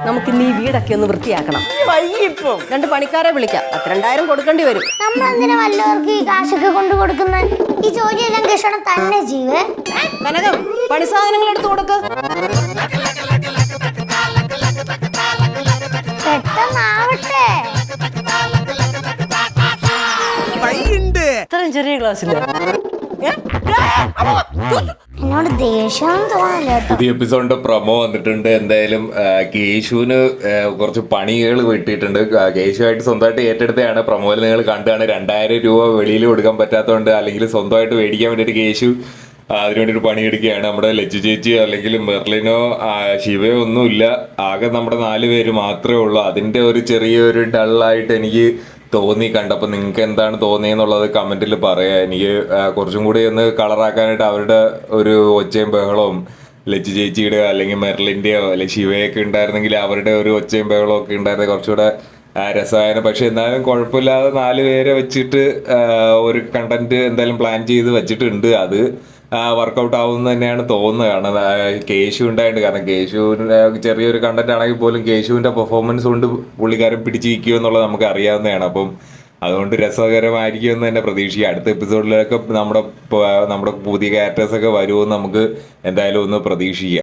നമുക്ക് ഇന്ന് ഈ വീടൊക്കെ ഒന്ന് വൃത്തിയാക്കണം. വൈകിപ്പം 2 പണിക്കാരെ വിളിക്കാം. 10,000 കൊടുക്കേണ്ടി വരും. നമ്മളെന്തിനാ വല്ലവർക്ക് ഈ കാശൊക്കെ കൊണ്ട് കൊടുക്കുന്നത്? ഈ ജോലിയെല്ലാം കൃഷ്ണൻ തന്നെ ചെയ്യുവേ. കനകം, പണി സാധനങ്ങൾ എടുത്തു കൊടുക്ക്. പെട്ടെന്നാവട്ടെ. ഇത്രയും ചെറിയ ക്ലാസ്സില് എന്നോട് ദേഷ്യം തോന്നില്ല കേട്ടോ. പുതിയ എപ്പിസോഡിന്റെ പ്രൊമോ വന്നിട്ടുണ്ട്. എന്തായാലും കേശുവിന് കുറച്ച് പണികൾ കിട്ടിയിട്ടുണ്ട്. കേശുവായിട്ട് സ്വന്തമായിട്ട് ഏറ്റെടുത്തതാണ്. പ്രൊമോയിൽ നിങ്ങൾ കണ്ടാണ് 2,000 രൂപ വെളിയിൽ കൊടുക്കാൻ പറ്റാത്തതുകൊണ്ട് അല്ലെങ്കിൽ സ്വന്തമായിട്ട് മേടിക്കാൻ വേണ്ടിയിട്ട് കേശു അതിനുവേണ്ടി ഒരു പണിയെടുക്കുകയാണ്. നമ്മുടെ ലച്ചു ചേച്ചി അല്ലെങ്കിൽ മെർലിനോ ശിവയോ ഒന്നുമില്ല, ആകെ നമ്മുടെ 4 പേര് മാത്രമേ ഉള്ളൂ. അതിൻ്റെ ഒരു ചെറിയൊരു ഡള്ളായിട്ട് എനിക്ക് തോന്നി കണ്ടപ്പോൾ. നിങ്ങൾക്ക് എന്താണ് തോന്നിയെന്നുള്ളത് കമൻറ്റിൽ പറയാം. എനിക്ക് കുറച്ചും കൂടി ഒന്ന് കളറാക്കാനായിട്ട് അവരുടെ ഒരു ഒച്ചയും ബഹളവും ലച്ചു ചേച്ചിയുടെ അല്ലെങ്കിൽ മെർലിൻ്റെയോ അല്ലെങ്കിൽ ശിവയൊക്കെ ഉണ്ടായിരുന്നെങ്കിൽ അവരുടെ ഒരു ഒച്ചയും ബഹളവും ഒക്കെ ഉണ്ടായിരുന്നത് കുറച്ചുകൂടെ രസമായിരുന്നു. പക്ഷെ എന്നാലും കുഴപ്പമില്ലാതെ 4 പേരെ വെച്ചിട്ട് ഒരു കണ്ടന്റ് എന്തായാലും പ്ലാൻ ചെയ്ത് വെച്ചിട്ടുണ്ട്. അത് വർക്കൗട്ട് ആവുമെന്ന് തന്നെയാണ് തോന്നുന്നത്. കാരണം കേശു ഉണ്ടായിട്ടുണ്ട്. കാരണം കേശുവിൻ്റെ ചെറിയൊരു കണ്ടന്റ് ആണെങ്കിൽ പോലും കേശുവിൻ്റെ പെർഫോമൻസ് കൊണ്ട് പുള്ളിക്കാരൻ പിടിച്ചിരിക്കുമോ എന്നുള്ളത് നമുക്ക് അറിയാവുന്നതാണ്. അപ്പം അതുകൊണ്ട് രസകരമായിരിക്കും എന്ന് തന്നെ പ്രതീക്ഷിക്കുക. അടുത്ത എപ്പിസോഡിലൊക്കെ നമ്മുടെ പുതിയ ക്യാരക്ടേഴ്സൊക്കെ വരുമെന്ന് നമുക്ക് എന്തായാലും ഒന്ന് പ്രതീക്ഷിക്കാം.